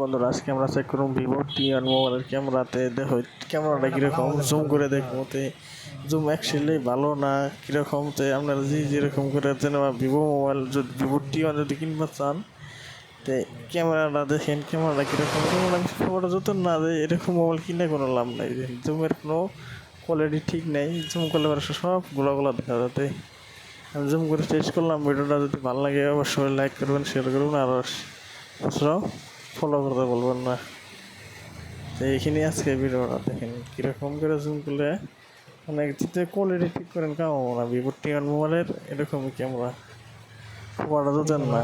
বন্ধুরা আজকে আমরা চেক করব ভিভো টি1 মোবাইলের ক্যামেরাতে। দেখো ক্যামেরাটা কীরকম, জুম করে দেখবো তে জুম অ্যাকচুয়ালি ভালো না কীরকম। তে আপনারা যেরকম করে যেন ভিভো মোবাইল যদি ভিভো টি1 যদি কিনতে চান তে ক্যামেরাটা দেখেন, ক্যামেরাটা কীরকম। ক্যামেরা খবরটা যত না দেয় এরকম মোবাইল কিনে কোনো লাভ নাই। জুমের কোনো কোয়ালিটি ঠিক নেই, জুম করলে সব গোলা দেখা যাতে। আমি জুম করে টেস্ট করলাম। ভিডিওটা যদি ভালো লাগে অবশ্যই লাইক করবেন, শেয়ার করবেন, আর ফলো করতে বলবেন না। তো এইখানে আজকে ভিডিওটা দেখেন কীরকম করে জুম করলে অনেক যদি কোয়ালিটি ঠিক করেন কাম না। ভিভো টি1 মোবাইলের এরকমই ক্যামেরা খবরটা তো দেন না।